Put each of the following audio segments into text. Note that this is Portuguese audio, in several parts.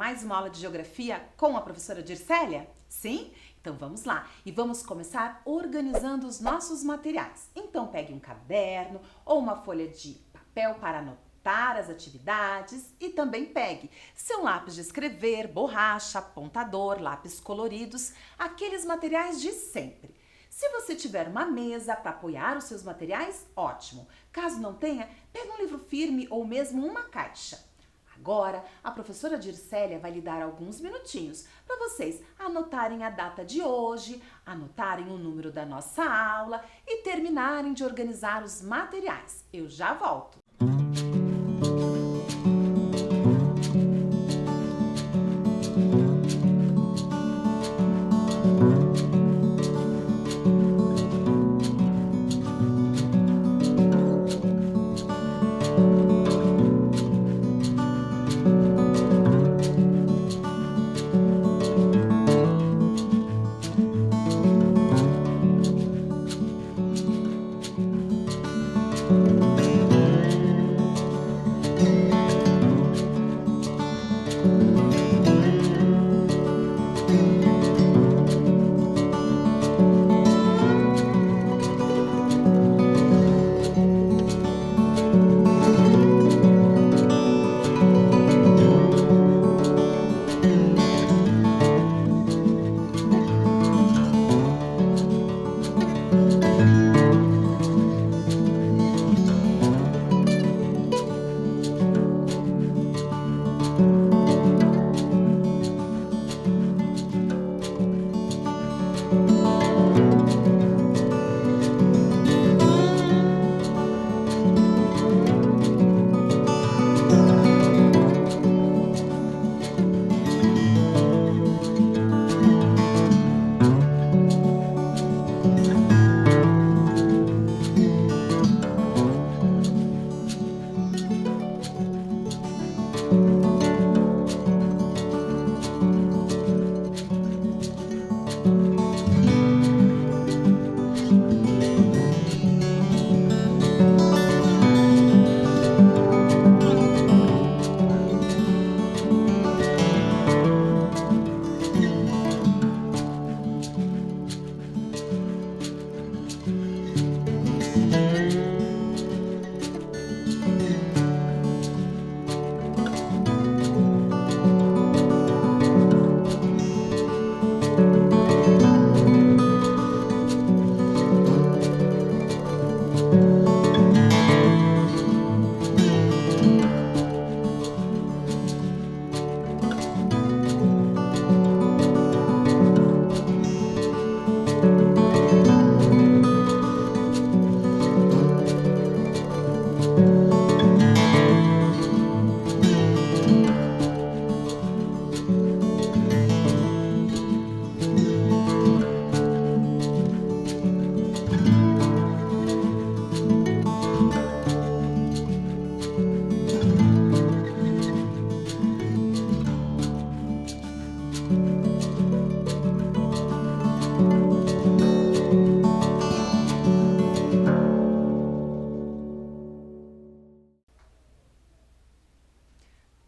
mais uma aula de geografia com a professora Dircélia? Sim? Então vamos lá e vamos começar organizando os nossos materiais. Então pegue um caderno ou uma folha de papel para anotar as atividades e também pegue seu lápis de escrever, borracha, apontador, lápis coloridos, aqueles materiais de sempre. Se você tiver uma mesa para apoiar os seus materiais, ótimo. Caso não tenha, pegue um livro firme ou mesmo uma caixa. Agora, a professora Dircélia vai lhe dar alguns minutinhos para vocês anotarem a data de hoje, anotarem o número da nossa aula e terminarem de organizar os materiais. Eu já volto.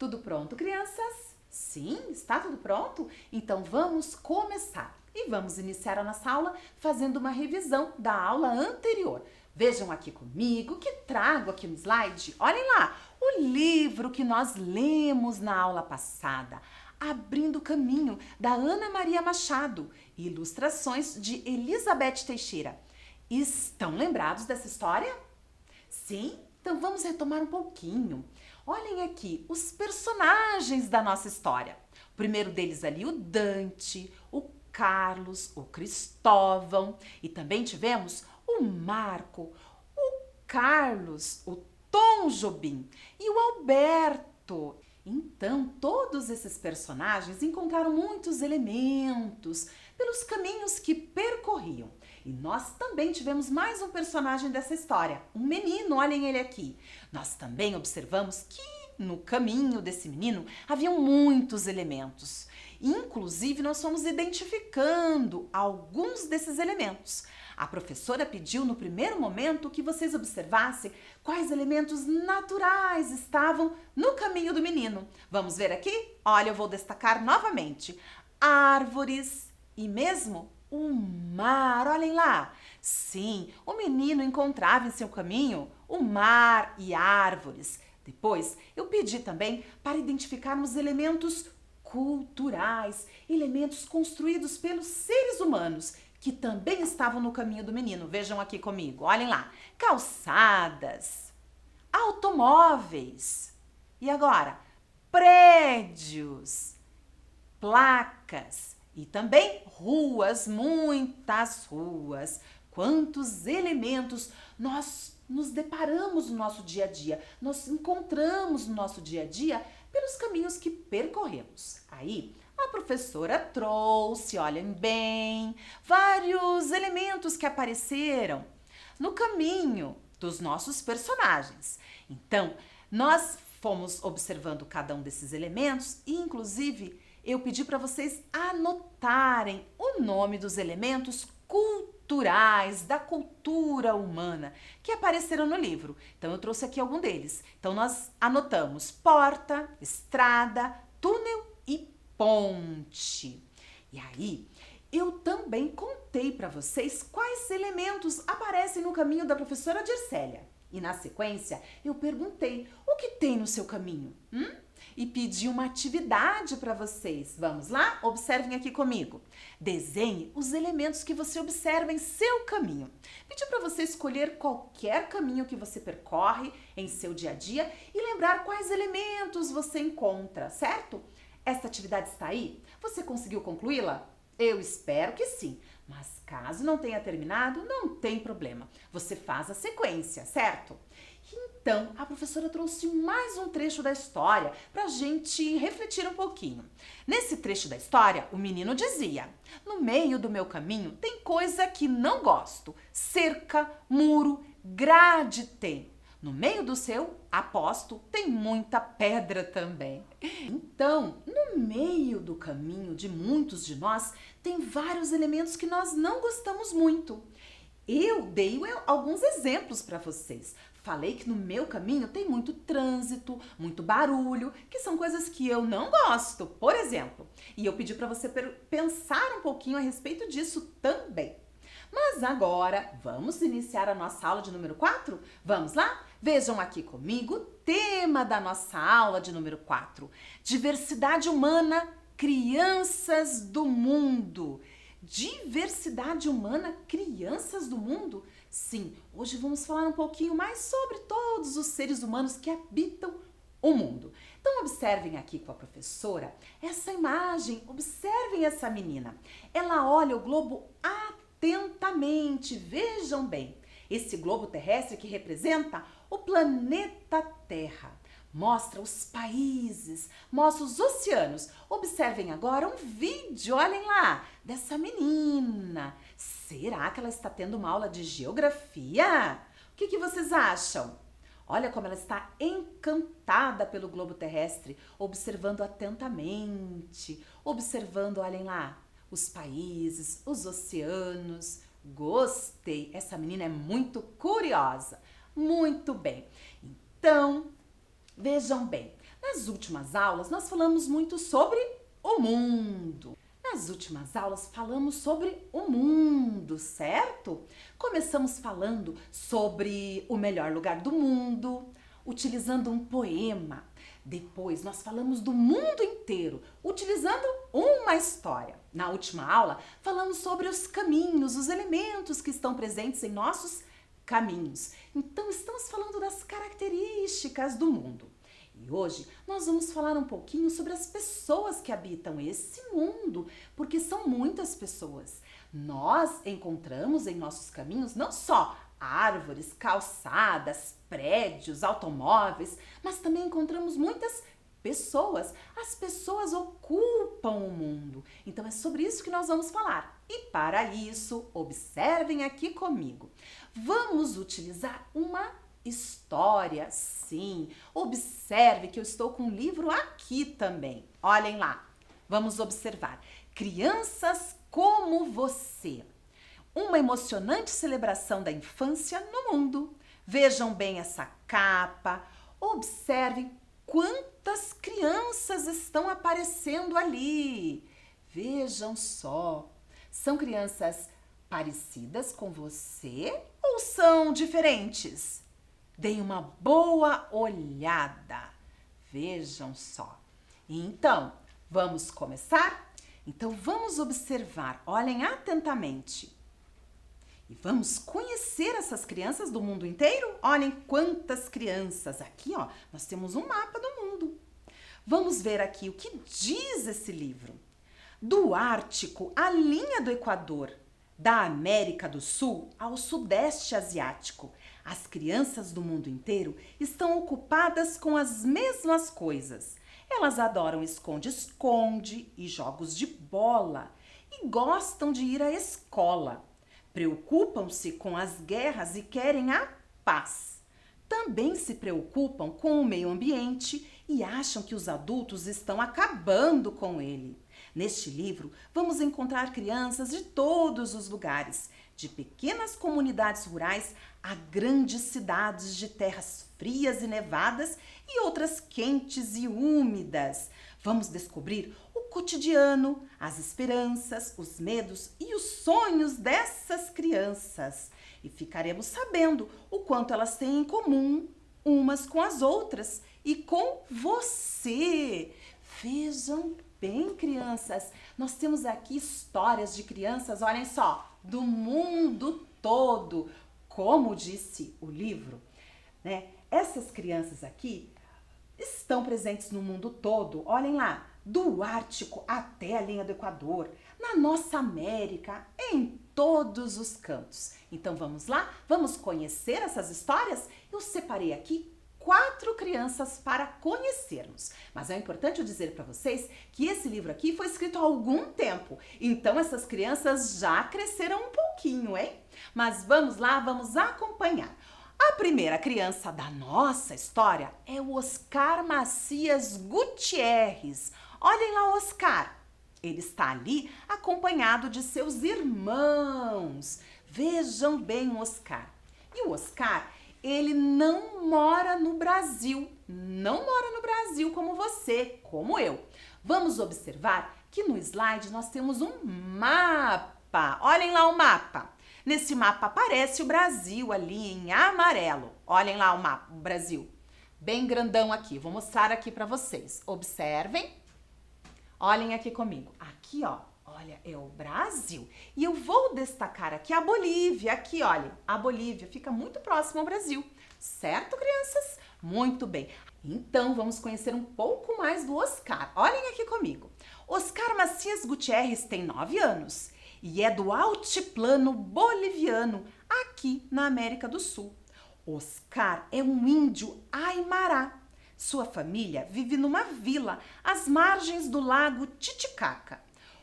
Tudo pronto, crianças? Sim, está tudo pronto? Então vamos começar. E vamos iniciar a nossa aula fazendo uma revisão da aula anterior. Vejam aqui comigo que trago aqui no slide, olhem lá, o livro que nós lemos na aula passada, Abrindo o Caminho, da Ana Maria Machado, e ilustrações de Elizabeth Teixeira. Estão lembrados dessa história? Sim? Então vamos retomar um pouquinho. Olhem aqui os personagens da nossa história. O primeiro deles ali, o Dante, o Carlos, o Cristóvão e também tivemos o Marco, o Carlos, o Tom Jobim e o Alberto. Então, todos esses personagens encontraram muitos elementos pelos caminhos que percorriam. E nós também tivemos mais um personagem dessa história, um menino, olhem ele aqui. Nós também observamos que no caminho desse menino haviam muitos elementos. Inclusive, nós fomos identificando alguns desses elementos. A professora pediu no primeiro momento que vocês observassem quais elementos naturais estavam no caminho do menino. Vamos ver aqui? Olha, eu vou destacar novamente. Árvores e mesmo o mar, olhem lá. Sim, o menino encontrava em seu caminho o mar e árvores. Depois, eu pedi também para identificarmos elementos culturais, elementos construídos pelos seres humanos, que também estavam no caminho do menino. Vejam aqui comigo, olhem lá. Calçadas, automóveis. E agora? Prédios, placas e também ruas, muitas ruas. Quantos elementos nós nos deparamos no nosso dia a dia, nós encontramos no nosso dia a dia pelos caminhos que percorremos. Aí, a professora trouxe, olhem bem, vários elementos que apareceram no caminho dos nossos personagens. Então, nós fomos observando cada um desses elementos e, inclusive, eu pedi para vocês anotarem o nome dos elementos culturais, da cultura humana, que apareceram no livro. Então, eu trouxe aqui algum deles. Então, nós anotamos porta, estrada, túnel e ponte. E aí, eu também contei para vocês quais elementos aparecem no caminho da professora Dircélia. E na sequência, eu perguntei, o que tem no seu caminho? E pedi uma atividade para vocês. Vamos lá? Observem aqui comigo. Desenhe os elementos que você observa em seu caminho. Pedi para você escolher qualquer caminho que você percorre em seu dia a dia e lembrar quais elementos você encontra, certo? Esta atividade está aí? Você conseguiu concluí-la? Eu espero que sim. Mas caso não tenha terminado, não tem problema. Você faz a sequência, certo? Então, a professora trouxe mais um trecho da história para a gente refletir um pouquinho. Nesse trecho da história, o menino dizia: no meio do meu caminho tem coisa que não gosto. Cerca, muro, grade tem. No meio do seu, aposto, tem muita pedra também. Então, no meio do caminho de muitos de nós, tem vários elementos que nós não gostamos muito. Eu dei alguns exemplos para vocês. Falei que no meu caminho tem muito trânsito, muito barulho, que são coisas que eu não gosto, por exemplo. E eu pedi para você pensar um pouquinho a respeito disso também. Mas agora, vamos iniciar a nossa aula de número 4? Vamos lá? Vejam aqui comigo o tema da nossa aula de número 4. Diversidade humana, crianças do mundo. Diversidade humana, crianças do mundo? Sim, hoje vamos falar um pouquinho mais sobre todos os seres humanos que habitam o mundo. Então observem aqui com a professora essa imagem, observem essa menina. Ela olha o globo atentamente, vejam bem. Esse globo terrestre que representa o planeta Terra. Mostra os países, mostra os oceanos. Observem agora um vídeo, olhem lá, dessa menina. Será que ela está tendo uma aula de geografia? O que vocês acham? Olha como ela está encantada pelo globo terrestre, observando atentamente, observando, olhem lá, os países, os oceanos. Gostei, essa menina é muito curiosa. Muito bem, então, vejam bem, nas últimas aulas nós falamos muito sobre o mundo. Nas últimas aulas falamos sobre o mundo, certo? Começamos falando sobre o melhor lugar do mundo, utilizando um poema. Depois nós falamos do mundo inteiro, utilizando uma história. Na última aula falamos sobre os caminhos, os elementos que estão presentes em nossos caminhos. Então estamos falando das características do mundo. E hoje nós vamos falar um pouquinho sobre as pessoas que habitam esse mundo, porque são muitas pessoas. Nós encontramos em nossos caminhos não só árvores, calçadas, prédios, automóveis, mas também encontramos muitas pessoas. As pessoas ocupam o mundo. Então é sobre isso que nós vamos falar. E para isso, observem aqui comigo. Vamos utilizar uma história, sim. Observe que eu estou com um livro aqui também. Olhem lá. Vamos observar. Crianças como você. uma emocionante celebração da infância no mundo. Vejam bem essa capa, observem quantas crianças estão aparecendo ali. Vejam só, são crianças parecidas com você ou são diferentes? Deem uma boa olhada. Vejam só. Então, vamos começar? Então, vamos observar. Olhem atentamente. E vamos conhecer essas crianças do mundo inteiro? Olhem quantas crianças. Aqui, ó, nós temos um mapa do mundo. Vamos ver aqui o que diz esse livro. Do Ártico à linha do Equador, da América do Sul ao Sudeste Asiático, as crianças do mundo inteiro estão ocupadas com as mesmas coisas. Elas adoram esconde-esconde e jogos de bola e gostam de ir à escola. Preocupam-se com as guerras e querem a paz. Também se preocupam com o meio ambiente e acham que os adultos estão acabando com ele. Neste livro, vamos encontrar crianças de todos os lugares, de pequenas comunidades rurais a grandes cidades de terras frias e nevadas e outras quentes e úmidas. Vamos descobrir o cotidiano, as esperanças, os medos e os sonhos dessas crianças. E ficaremos sabendo o quanto elas têm em comum umas com as outras e com você. Vejam bem, crianças, nós temos aqui histórias de crianças, olhem só, do mundo todo. Como disse o livro, né? Essas crianças aqui estão presentes no mundo todo. Olhem lá, do Ártico até a linha do Equador, na nossa América, em todos os cantos. Então vamos lá? Vamos conhecer essas histórias? Eu separei aqui 4 crianças para conhecermos. Mas é importante eu dizer para vocês que esse livro aqui foi escrito há algum tempo. Então essas crianças já cresceram um pouquinho, hein? Mas vamos lá, vamos acompanhar. A primeira criança da nossa história é o Oscar Macias Gutierrez. Olhem lá o Oscar. Ele está ali acompanhado de seus irmãos. Vejam bem o Oscar. E o Oscar, ele não mora no Brasil. Não mora no Brasil como você, como eu. Vamos observar que no slide nós temos um mapa. Olhem lá o mapa. Nesse mapa aparece o Brasil ali em amarelo. Olhem lá o mapa, o Brasil. Bem grandão aqui. Vou mostrar aqui para vocês. Observem. Olhem aqui comigo. Aqui, ó. Olha, é o Brasil. E eu vou destacar aqui a Bolívia. Aqui, olha. A Bolívia fica muito próximo ao Brasil. Certo, crianças? Muito bem. Então, vamos conhecer um pouco mais do Oscar. Olhem aqui comigo. Oscar Macias Gutierrez tem 9 anos. E é do altiplano boliviano, aqui na América do Sul. Oscar é um índio Aimará. Sua família vive numa vila às margens do lago Titicaca,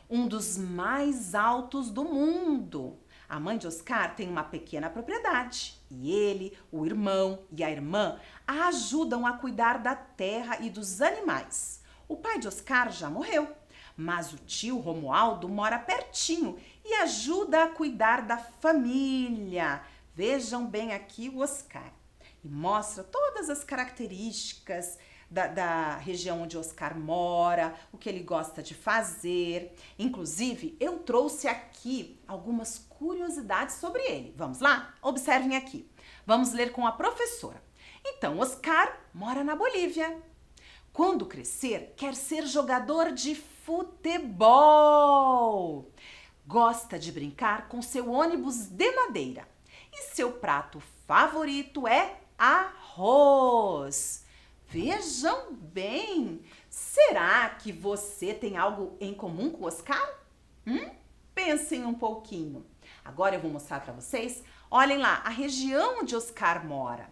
um dos mais altos do mundo. A mãe de Oscar tem uma pequena propriedade e ele, o irmão e a irmã a ajudam a cuidar da terra e dos animais. O pai de Oscar já morreu, mas o tio Romualdo mora pertinho e ajuda a cuidar da família. Vejam bem aqui o Oscar. E mostra todas as características da região onde Oscar mora, o que ele gosta de fazer. Inclusive, eu trouxe aqui algumas curiosidades sobre ele. Vamos lá? Observem aqui. Vamos ler com a professora. Então, Oscar mora na Bolívia. Quando crescer, quer ser jogador de futebol. Gosta de brincar com seu ônibus de madeira. E seu prato favorito é arroz. Vejam bem, será que você tem algo em comum com o Oscar? Pensem um pouquinho. Agora eu vou mostrar para vocês, olhem lá, a região onde Oscar mora.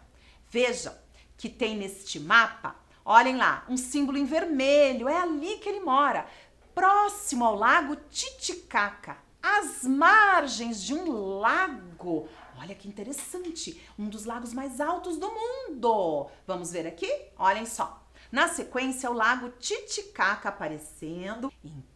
Vejam que tem neste mapa, olhem lá, um símbolo em vermelho, é ali que ele mora, próximo ao lago Titicaca, às margens de um lago. Olha que interessante, um dos lagos mais altos do mundo. Vamos ver aqui? Olhem só. Na sequência, o lago Titicaca aparecendo.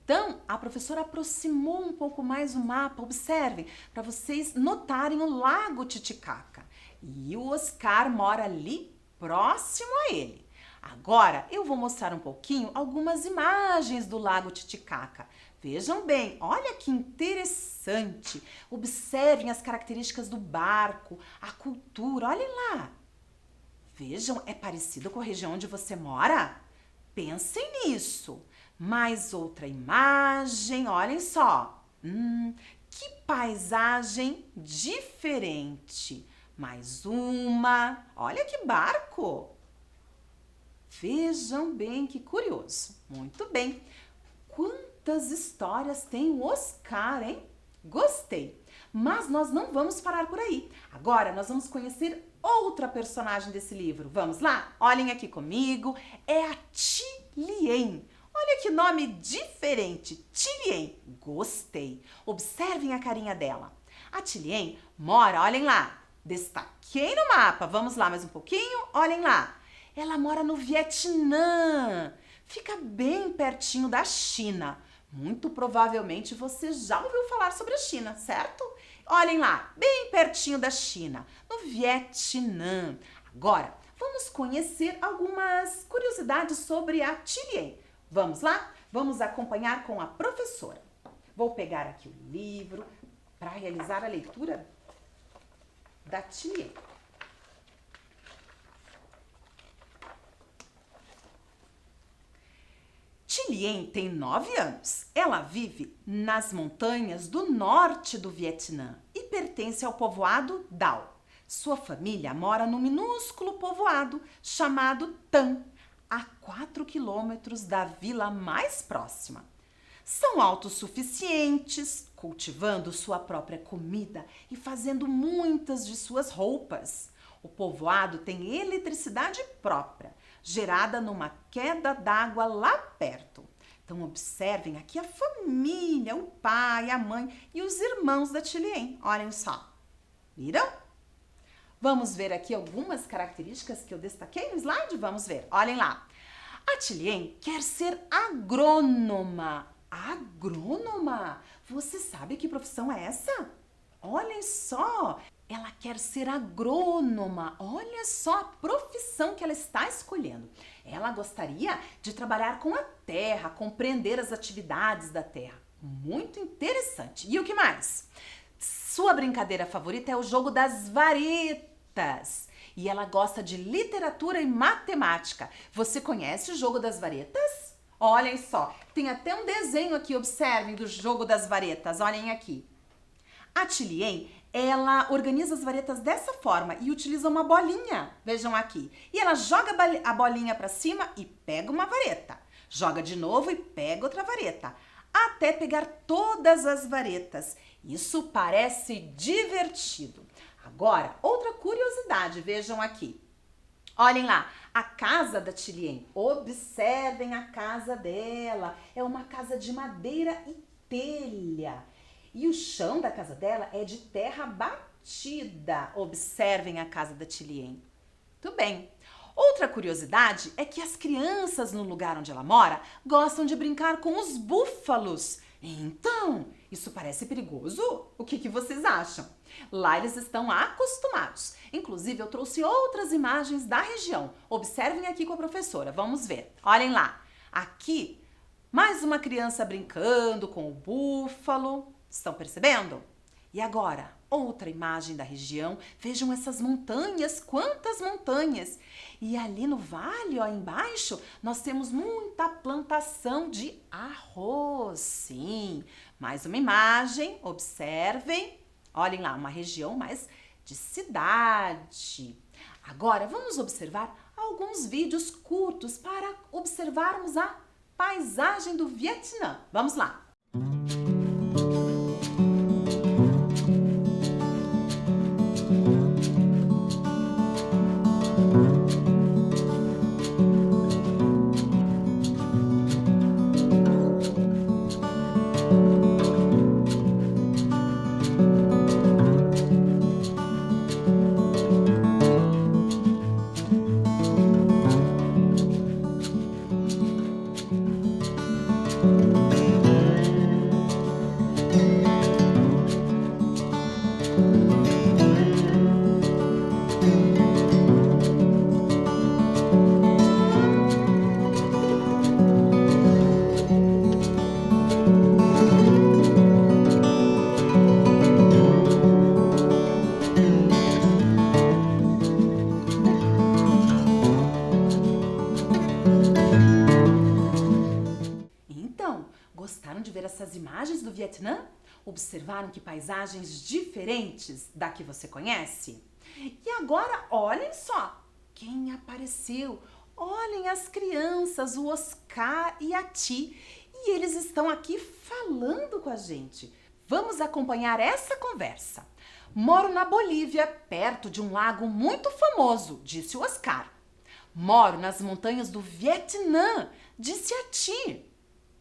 Então, a professora aproximou um pouco mais o mapa, observem, para vocês notarem o Lago Titicaca. E o Oscar mora ali, próximo a ele. Agora, eu vou mostrar um pouquinho algumas imagens do Lago Titicaca. Vejam bem, olha que interessante. Observem as características do barco, a cultura, olhem lá. Vejam, é parecido com a região onde você mora? Pensem nisso. Mais outra imagem, olhem só. Que paisagem diferente. Mais uma. Olha que barco. Vejam bem, que curioso. Muito bem. Quantas histórias tem o Oscar, hein? Gostei. Mas nós não vamos parar por aí. Agora nós vamos conhecer outra personagem desse livro. Vamos lá? Olhem aqui comigo. É a Tilien. Olha que nome diferente. Tilien. Gostei. Observem a carinha dela. A Tilien mora, olhem lá. Destaquei no mapa. Vamos lá mais um pouquinho? Olhem lá. Ela mora no Vietnã. Fica bem pertinho da China. Muito provavelmente você já ouviu falar sobre a China, certo? Olhem lá, bem pertinho da China, no Vietnã. Agora, vamos conhecer algumas curiosidades sobre a Tilien. Vamos lá? Vamos acompanhar com a professora. Vou pegar aqui o livro para realizar a leitura da Tilien. Tilien tem 9 anos. Ela vive nas montanhas do norte do Vietnã e pertence ao povoado Dao. Sua família mora no minúsculo povoado chamado Tan, a 4 quilômetros da vila mais próxima. São autossuficientes, cultivando sua própria comida e fazendo muitas de suas roupas. O povoado tem eletricidade própria, gerada numa queda d'água lá perto. Então observem aqui a família, o pai, a mãe e os irmãos da Tilien. Olhem só. Viram? Vamos ver aqui algumas características que eu destaquei no slide? Vamos ver. Olhem lá. A Tilien quer ser agrônoma. Agrônoma? Você sabe que profissão é essa? Olhem só. Ela quer ser agrônoma. Olha só a profissão que ela está escolhendo. Ela gostaria de trabalhar com a terra, compreender as atividades da terra. Muito interessante. E o que mais? Sua brincadeira favorita é o jogo das varetas. E ela gosta de literatura e matemática. Você conhece o jogo das varetas? Olhem só, tem até um desenho aqui, observem, do jogo das varetas. Olhem aqui. A Tilien, ela organiza as varetas dessa forma e utiliza uma bolinha. Vejam aqui. E ela joga a bolinha para cima e pega uma vareta. Joga de novo e pega outra vareta. Até pegar todas as varetas. Isso parece divertido. Agora, outra curiosidade, vejam aqui. Olhem lá, a casa da Tilien. Observem a casa dela. É uma casa de madeira e telha. E o chão da casa dela é de terra batida. Observem a casa da Tilien. Muito bem. Outra curiosidade é que as crianças no lugar onde ela mora gostam de brincar com os búfalos. Então, isso parece perigoso? O que vocês acham? Lá eles estão acostumados. Inclusive, eu trouxe outras imagens da região. Observem aqui com a professora. Vamos ver. Olhem lá. Aqui, mais uma criança brincando com o búfalo. Estão percebendo? E agora, outra imagem da região. Vejam essas montanhas, quantas montanhas! E ali no vale, ó, embaixo, nós temos muita plantação de arroz. Sim, mais uma imagem, observem. Olhem lá, uma região mais de cidade. Agora, vamos observar alguns vídeos curtos para observarmos a paisagem do Vietnã. Vamos lá! Vietnã? Observaram que paisagens diferentes da que você conhece? E agora, olhem só quem apareceu. Olhem as crianças, o Oscar e a Ti. E eles estão aqui falando com a gente. Vamos acompanhar essa conversa. Moro na Bolívia, perto de um lago muito famoso, disse o Oscar. Moro nas montanhas do Vietnã, disse a Ti.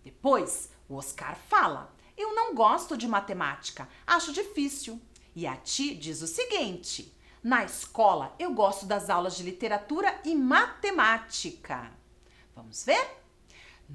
Depois, o Oscar fala: eu não gosto de matemática, acho difícil. E a Ti diz o seguinte: na escola eu gosto das aulas de literatura e matemática. Vamos ver?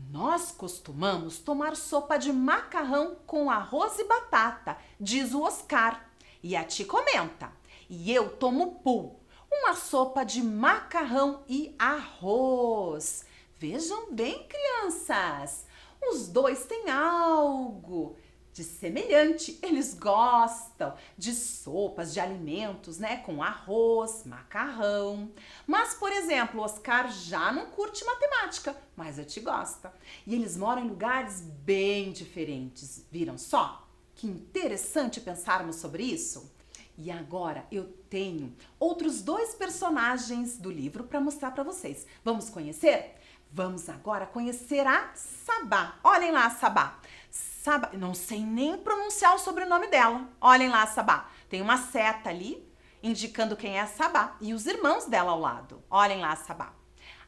Nós costumamos tomar sopa de macarrão com arroz e batata, diz o Oscar. E a Ti comenta: e eu tomo pool, uma sopa de macarrão e arroz. Vejam bem, crianças, os dois têm algo de semelhante. Eles gostam de sopas, de alimentos, né, com arroz, macarrão. Mas, por exemplo, o Oscar já não curte matemática, mas a Ti gosta. E eles moram em lugares bem diferentes. Viram só? Que interessante pensarmos sobre isso. E agora eu tenho outros dois personagens do livro para mostrar para vocês. Vamos conhecer? Vamos agora conhecer a Sabá. Olhem lá a Sabá. Sabá, não sei nem pronunciar o sobrenome dela. Olhem lá a Sabá. Tem uma seta ali indicando quem é a Sabá e os irmãos dela ao lado. Olhem lá a Sabá.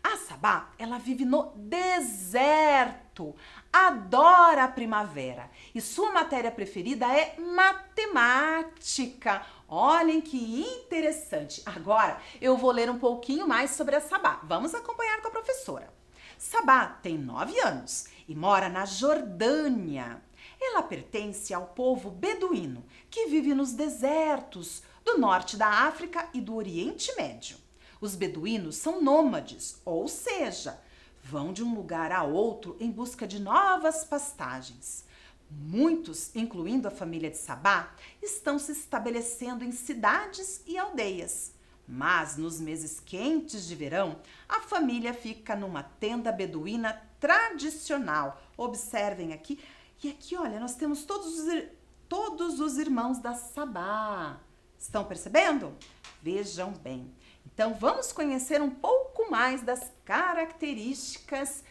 A Sabá, ela vive no deserto, adora a primavera e sua matéria preferida é matemática. Olhem que interessante. Agora eu vou ler um pouquinho mais sobre a Sabá. Vamos acompanhar com a professora. Sabá tem 9 anos e mora na Jordânia. Ela pertence ao povo beduíno que vive nos desertos do norte da África e do Oriente Médio. Os beduínos são nômades, ou seja, vão de um lugar a outro em busca de novas pastagens. Muitos, incluindo a família de Sabá, estão se estabelecendo em cidades e aldeias. Mas nos meses quentes de verão, a família fica numa tenda beduína tradicional. Observem aqui. E aqui, olha, nós temos todos os irmãos da Sabá. Estão percebendo? Vejam bem. Então, vamos conhecer um pouco mais das características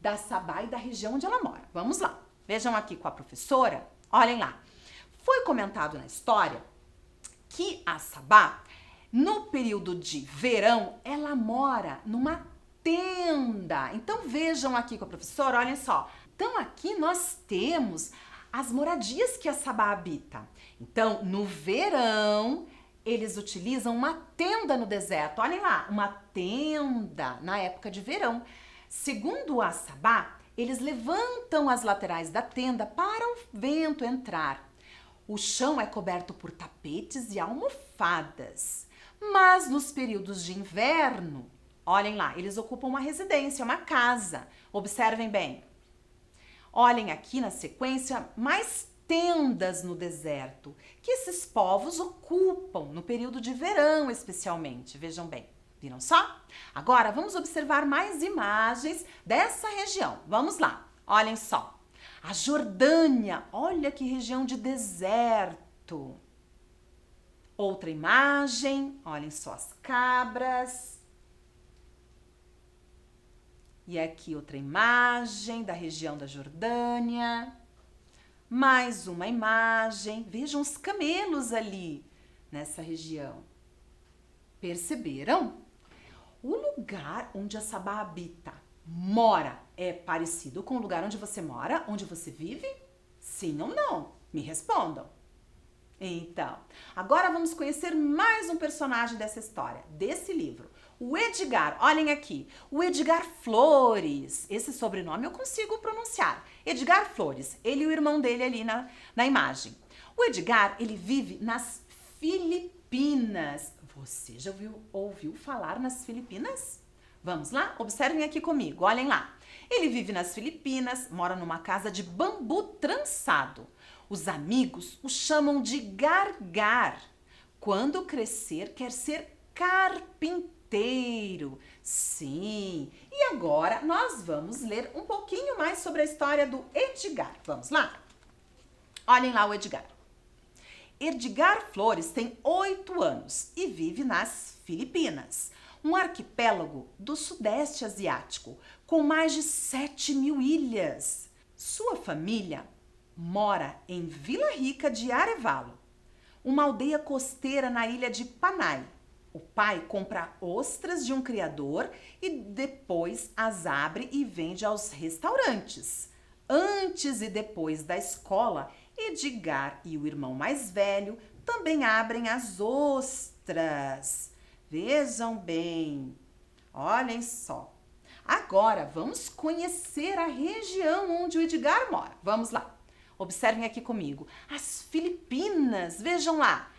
da Sabá e da região onde ela mora. Vamos lá. Vejam aqui com a professora. Olhem lá. Foi comentado na história que a Sabá, no período de verão, ela mora numa tenda. Então, vejam aqui com a professora, olhem só. Então, aqui nós temos as moradias que a Sabá habita. Então, no verão, eles utilizam uma tenda no deserto. Olhem lá, uma tenda na época de verão. Segundo a Sabá, eles levantam as laterais da tenda para o vento entrar. O chão é coberto por tapetes e almofadas. Mas nos períodos de inverno, olhem lá, eles ocupam uma residência, uma casa. Observem bem. Olhem aqui na sequência mais tendas no deserto, que esses povos ocupam no período de verão especialmente. Vejam bem, viram só? Agora vamos observar mais imagens dessa região. Vamos lá, olhem só. A Jordânia, olha que região de deserto. Outra imagem, olhem só as cabras. E aqui outra imagem da região da Jordânia. Mais uma imagem. Vejam os camelos ali nessa região. Perceberam? O lugar onde a Sabá habita, mora, é parecido com o lugar onde você mora, onde você vive? Sim ou não? Me respondam. Então, agora vamos conhecer mais um personagem dessa história, desse livro. O Edgar, olhem aqui, o Edgar Flores. Esse sobrenome eu consigo pronunciar. Edgar Flores, ele e o irmão dele ali na imagem. O Edgar, ele vive nas Filipinas. Você já ouviu falar nas Filipinas? Vamos lá? Observem aqui comigo, olhem lá. Ele vive nas Filipinas, mora numa casa de bambu trançado. Os amigos o chamam de Gargar. Quando crescer, quer ser carpinteiro. Sim! E agora nós vamos ler um pouquinho mais sobre a história do Edgar. Vamos lá? Olhem lá o Edgar. Edgar Flores tem 8 anos e vive nas Filipinas, um arquipélago do Sudeste Asiático, com mais de 7.000 ilhas. Sua família mora em Vila Rica de Arevalo, uma aldeia costeira na ilha de Panay. O pai compra ostras de um criador e depois as abre e vende aos restaurantes. Antes e depois da escola, Edgar e o irmão mais velho também abrem as ostras. Vejam bem, olhem só. Agora vamos conhecer a região onde o Edgar mora. Vamos lá, observem aqui comigo. As Filipinas, vejam lá.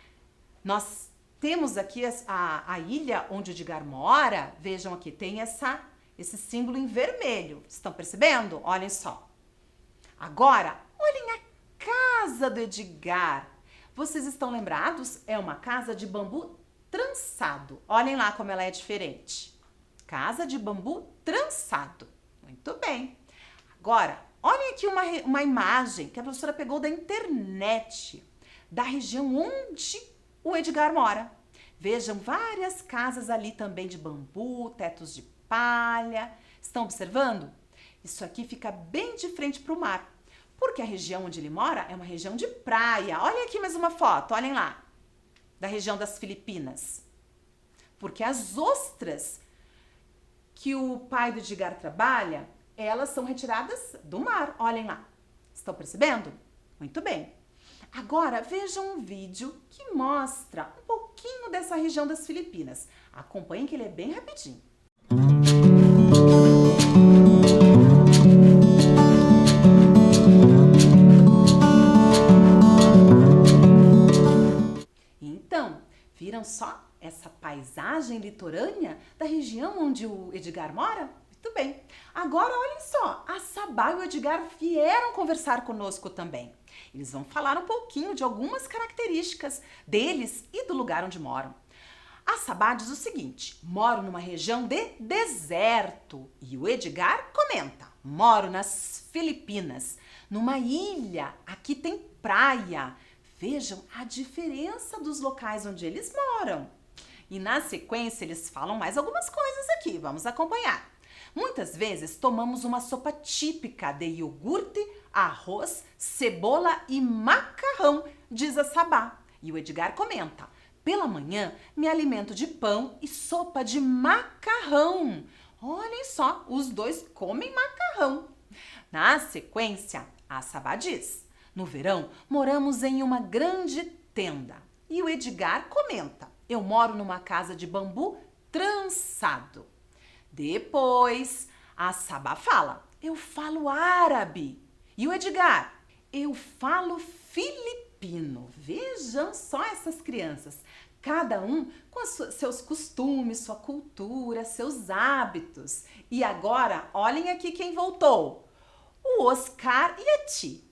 Nós temos aqui a ilha onde o Edgar mora. Vejam aqui, tem esse símbolo em vermelho. Estão percebendo? Olhem só. Agora, olhem a casa do Edgar. Vocês estão lembrados? É uma casa de bambu trançado. Olhem lá como ela é diferente. Casa de bambu trançado. Muito bem. Agora, olhem aqui uma imagem que a professora pegou da internet, da região onde o Edgar mora. Vejam várias casas ali também de bambu, tetos de palha. Estão observando? Isso aqui fica bem de frente para o mar, porque a região onde ele mora é uma região de praia. Olhem aqui mais uma foto, olhem lá, da região das Filipinas. Porque as ostras que o pai do Edgar trabalha, elas são retiradas do mar. Olhem lá. Estão percebendo? Muito bem. Agora vejam um vídeo que mostra um pouquinho dessa região das Filipinas. Acompanhem que ele é bem rapidinho. Então, viram só essa paisagem litorânea da região onde o Edgar mora? Muito bem. Agora olhem só, a Sabá e o Edgar vieram conversar conosco também. Eles vão falar um pouquinho de algumas características deles e do lugar onde moram. A Sabá diz o seguinte: moro numa região de deserto. E o Edgar comenta: moro nas Filipinas, numa ilha, aqui tem praia. Vejam a diferença dos locais onde eles moram. E na sequência eles falam mais algumas coisas aqui, vamos acompanhar. Muitas vezes tomamos uma sopa típica de iogurte, arroz, cebola e macarrão, diz a Sabá. E o Edgar comenta: pela manhã me alimento de pão e sopa de macarrão. Olhem só, os dois comem macarrão. Na sequência, a Sabá diz: no verão moramos em uma grande tenda. E o Edgar comenta: eu moro numa casa de bambu trançado. Depois, a Sabá fala: eu falo árabe. E o Edgar: eu falo filipino. Vejam só essas crianças, cada um com seus costumes, sua cultura, seus hábitos. E agora, olhem aqui quem voltou: o Oscar e a Ti.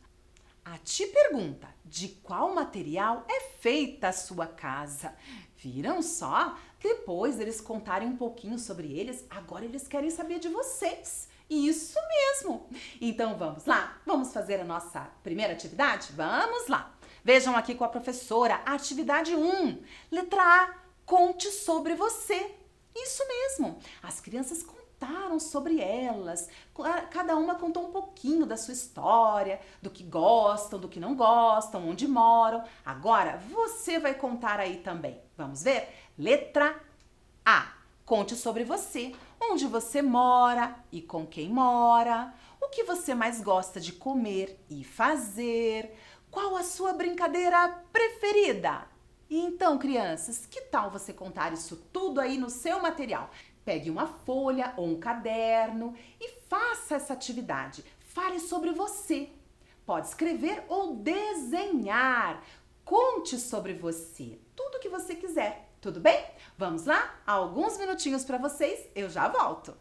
A Ti pergunta: de qual material é feita a sua casa? Viram só? Depois eles contarem um pouquinho sobre eles, agora eles querem saber de vocês. Isso mesmo! Então vamos lá? Vamos fazer a nossa primeira atividade? Vamos lá! Vejam aqui com a professora, a atividade 1. Letra A, conte sobre você. Isso mesmo! As crianças contaram sobre elas, cada uma contou um pouquinho da sua história, do que gostam, do que não gostam, onde moram. Agora você vai contar aí também. Vamos ver? Letra A. Conte sobre você, onde você mora e com quem mora, o que você mais gosta de comer e fazer, qual a sua brincadeira preferida. E então, crianças, que tal você contar isso tudo aí no seu material? Pegue uma folha ou um caderno e faça essa atividade. Fale sobre você. Pode escrever ou desenhar. Conte sobre você, tudo que você quiser. Tudo bem? Vamos lá? Alguns minutinhos para vocês, eu já volto.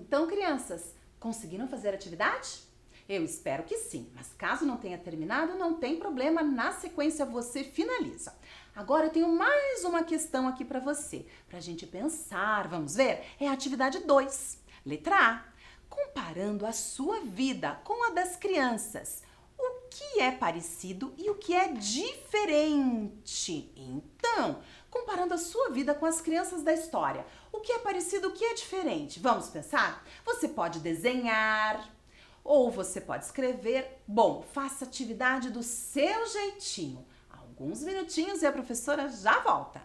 Então, crianças, conseguiram fazer a atividade? Eu espero que sim, mas caso não tenha terminado, não tem problema, na sequência você finaliza. Agora eu tenho mais uma questão aqui para você, para a gente pensar, vamos ver? É a atividade 2, letra A. Comparando a sua vida com a das crianças, o que é parecido e o que é diferente? Então, comparando a sua vida com as crianças da história, o que é parecido, o que é diferente? Vamos pensar? Você pode desenhar ou você pode escrever. Bom, faça atividade do seu jeitinho. Alguns minutinhos e a professora já volta.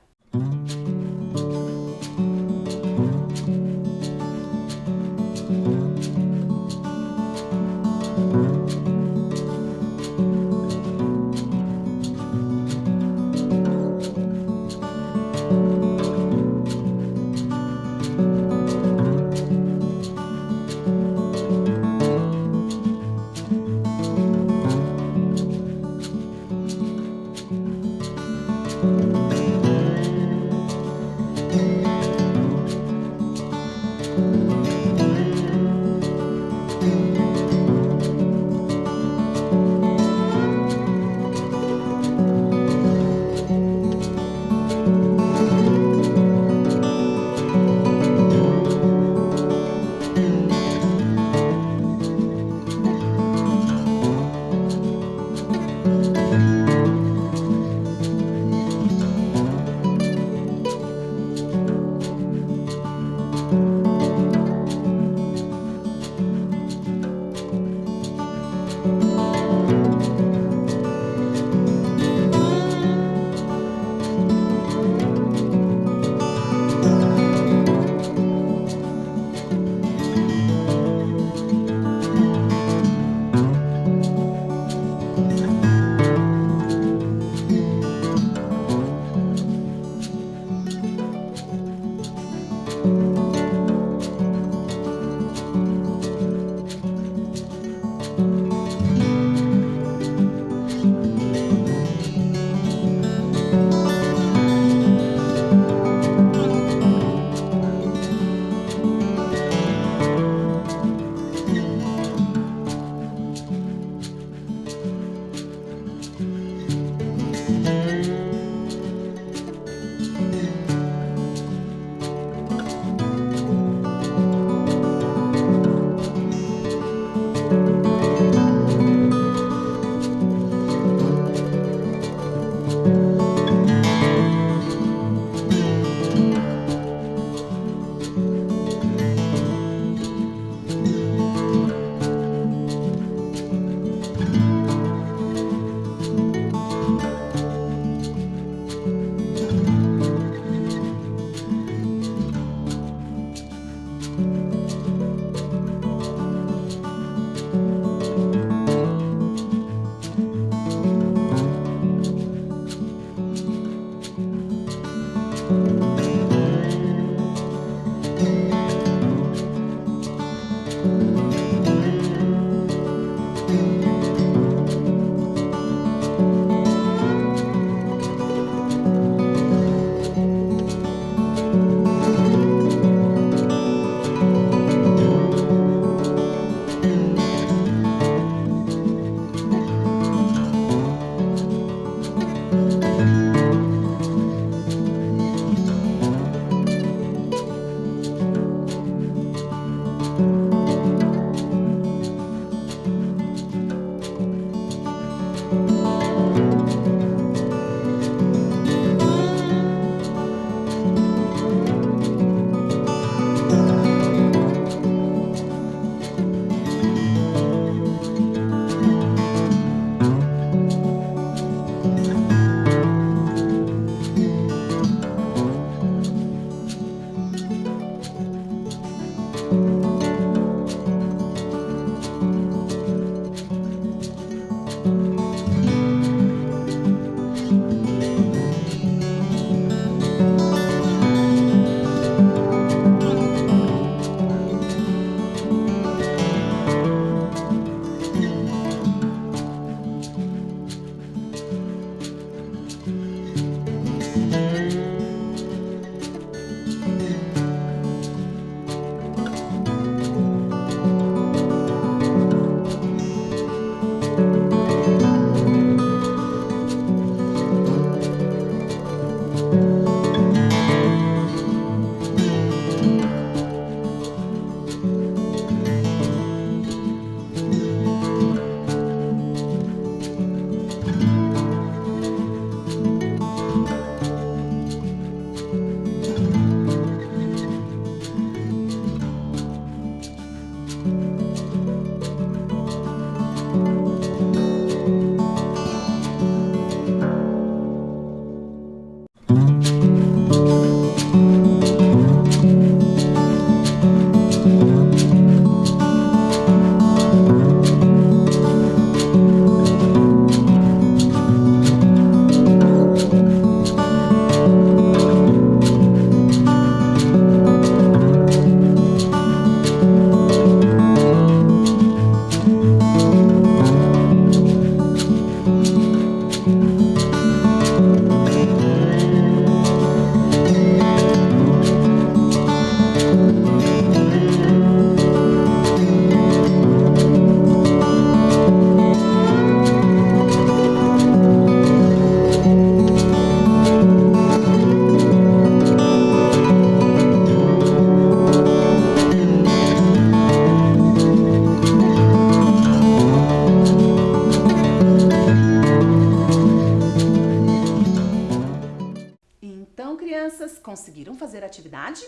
Então, crianças, conseguiram fazer a atividade?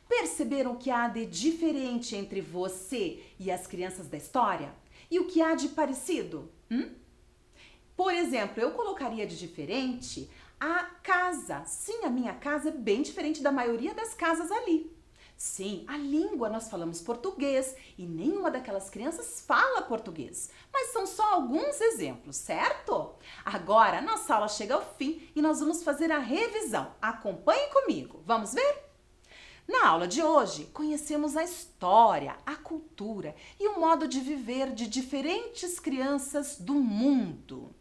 Perceberam o que há de diferente entre você e as crianças da história? E o que há de parecido? Por exemplo, eu colocaria de diferente a casa. Sim, a minha casa é bem diferente da maioria das casas ali. Sim, a língua, nós falamos português e nenhuma daquelas crianças fala português. Mas são só alguns exemplos, certo? Agora, nossa aula chega ao fim e nós vamos fazer a revisão. Acompanhe comigo. Vamos ver? Na aula de hoje, conhecemos a história, a cultura e o modo de viver de diferentes crianças do mundo.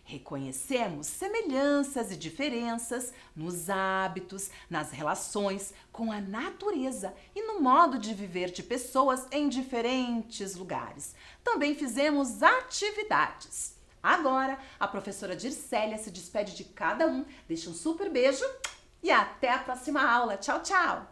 Reconhecemos semelhanças e diferenças nos hábitos, nas relações com a natureza e no modo de viver de pessoas em diferentes lugares. Também fizemos atividades. Agora, a professora Dircélia se despede de cada um, deixa um super beijo e até a próxima aula. Tchau, tchau!